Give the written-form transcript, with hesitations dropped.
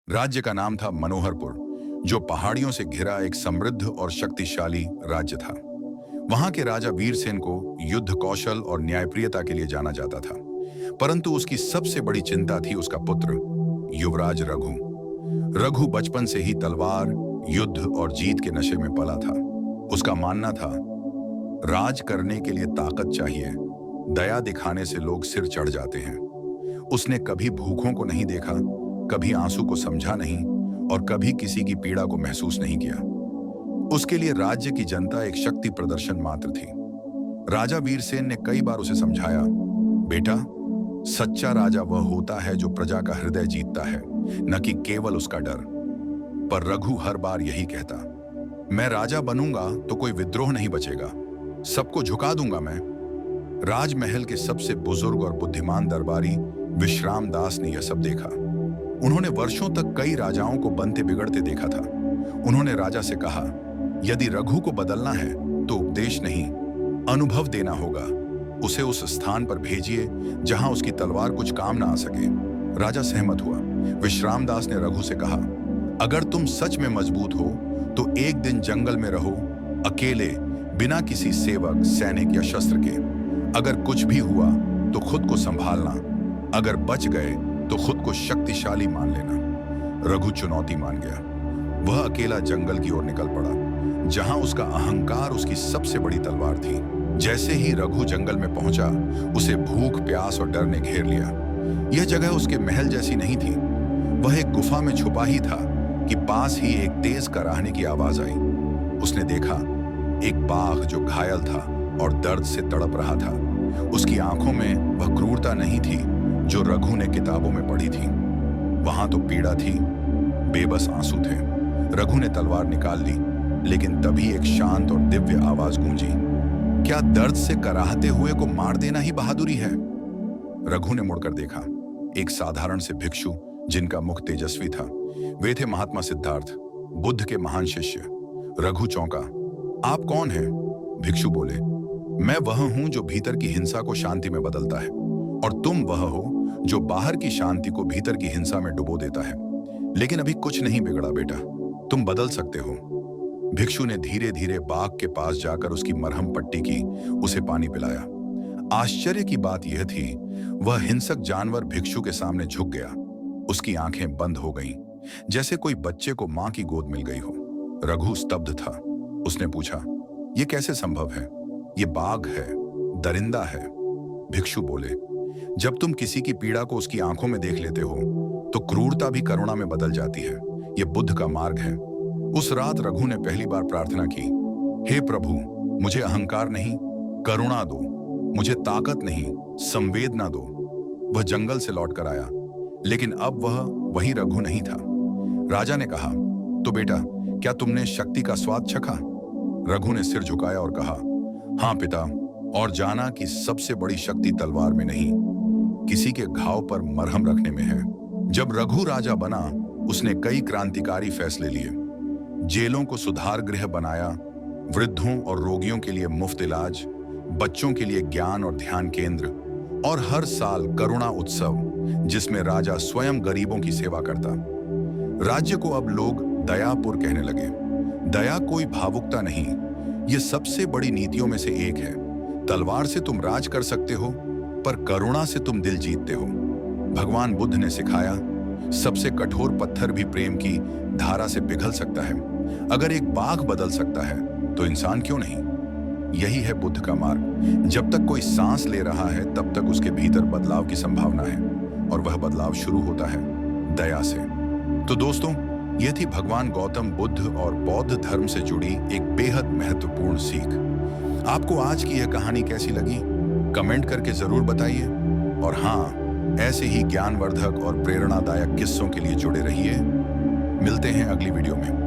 राज्य का नाम था मनोहरपुर, जो पहाड़ियों से घिरा एक समृद्ध और शक्तिशाली राज्य था। वहां के राजा वीरसेन को युद्ध कौशल और न्यायप्रियता के लिए जाना जाता था, परंतु उसकी सबसे बड़ी चिंता थी उसका पुत्र युवराज रघु। रघु बचपन से ही तलवार, युद्ध और जीत के नशे में पला था। उसका मानना था, राज करने के लिए ताकत चाहिए, दया दिखाने से लोग सिर चढ़ जाते हैं। उसने कभी भूखों को नहीं देखा, कभी आंसू को समझा नहीं और कभी किसी की पीड़ा को महसूस नहीं किया। उसके लिए राज्य की जनता एक शक्ति प्रदर्शन मात्र थी। राजा वीरसेन ने कई बार उसे समझाया, बेटा, सच्चा राजा वह होता है जो प्रजा का हृदय जीतता है, न कि केवल उसका डर। पर रघु हर बार यही कहता, मैं राजा बनूंगा तो कोई विद्रोह नहीं बचेगा, सबको झुका दूंगा मैं। राजमहल के सबसे बुजुर्ग और बुद्धिमान दरबारी विश्राम दास ने यह सब देखा। उन्होंने वर्षों तक कई राजाओं को बनते बिगड़ते देखा था। उन्होंने राजा से कहा, यदि रघु को बदलना है तो उपदेश नहीं, अनुभव देना होगा। उसे उस स्थान पर भेजिए जहां उसकी तलवार कुछ काम ना आ सके। राजा सहमत हुआ। विश्राम दास ने रघु से कहा, अगर तुम सच में मजबूत हो तो एक दिन जंगल में रहो, अकेले, बिना किसी सेवक, सैनिक या शस्त्र के। अगर कुछ भी हुआ तो खुद को संभालना, अगर बच गए तो खुद को शक्तिशाली मान लेना। रघु चुनौती मान गया। वह अकेला जंगल की ओर निकल पड़ा, जहां उसका अहंकार उसकी सबसे बड़ी तलवार थी। जैसे ही रघु जंगल में पहुंचा, उसे भूख, प्यास और डर ने घेर लिया। यह जगह उसके महल जैसी नहीं थी। वह एक गुफा में छुपा ही था कि पास ही एक तेज कराहने की आवाज आई। उसने देखा एक बाघ जो घायल था और दर्द से तड़प रहा था। उसकी आंखों में वह क्रूरता नहीं थी जो रघु ने किताबों में पढ़ी थी। वहां तो पीड़ा थी, बेबस आंसू थे। रघु ने तलवार निकाल ली, लेकिन तभी एक शांत और दिव्य आवाज गूंजी, क्या दर्द से कराहते हुए को मार देना ही बहादुरी है? रघु ने मुड़कर देखा। एक साधारण से भिक्षु जिनका मुख तेजस्वी था। वे थे महात्मा सिद्धार्थ, बुद्ध के महान शिष्य। रघु चौंका। आप कौन हैं? भिक्षु बोले, मैं वह हूं जो भीतर की हिंसा को शांति में बदलता है, और तुम वह हो जो बाहर की शांति को भीतर की हिंसा में डुबो देता है। लेकिन अभी कुछ नहीं बिगड़ा बेटा, तुम बदल सकते हो। भिक्षु ने धीरे धीरे बाघ के पास जाकर उसकी मरहम पट्टी की, उसे पानी पिलाया। आश्चर्य की बात यह थी, वह हिंसक जानवर भिक्षु के सामने झुक गया। उसकी आंखें बंद हो गईं, जैसे कोई बच्चे को मां की गोद मिल गई हो। रघु स्तब्ध था। उसने पूछा, यह कैसे संभव है? ये बाघ है, दरिंदा है। भिक्षु बोले, जब तुम किसी की पीड़ा को उसकी आंखों में देख लेते हो तो क्रूरता भी करुणा में बदल जाती है। यह बुद्ध का मार्ग है। उस रात रघु ने पहली बार प्रार्थना की, हे प्रभु, मुझे अहंकार नहीं, करुणा दो। मुझे ताकत नहीं, संवेदना दो। वह जंगल से लौट कर आया, लेकिन अब वह वही रघु नहीं था। राजा ने कहा, तो बेटा, क्या तुमने शक्ति का स्वाद चखा? रघु ने सिर झुकाया और कहा, हाँ पिता, और जाना कि सबसे बड़ी शक्ति तलवार में नहीं, किसी के घाव पर मरहम रखने में है। जब रघु राजा बना, उसने कई क्रांतिकारी फैसले लिए। जेलों को सुधार गृह बनाया, वृद्धों और रोगियों के लिए मुफ्त इलाज, बच्चों के लिए ज्ञान और ध्यान केंद्र, और हर साल करुणा उत्सव जिसमें राजा स्वयं गरीबों की सेवा करता। राज्य को अब लोग दयापुर कहने लगे। दया कोई भावुकता नहीं, यह सबसे बड़ी नीतियों में से एक है। तलवार से तुम राज कर सकते हो, पर करुणा से तुम दिल जीतते हो। भगवान बुद्ध ने सिखाया, सबसे कठोर पत्थर भी प्रेम की धारा से पिघल सकता है। अगर एक बाघ बदल सकता है तो इंसान क्यों नहीं? यही है बुद्ध का मार्ग। जब तक कोई सांस ले रहा है, तब तक उसके भीतर बदलाव की संभावना है, और वह बदलाव शुरू होता है दया से। तो दोस्तों, यह थी भगवान गौतम बुद्ध और बौद्ध धर्म से जुड़ी एक बेहद महत्वपूर्ण सीख। आपको आज की यह कहानी कैसी लगी? कमेंट करके जरूर बताइए। और हाँ, ऐसे ही ज्ञानवर्धक और प्रेरणादायक किस्सों के लिए जुड़े रहिए। मिलते हैं अगली वीडियो में।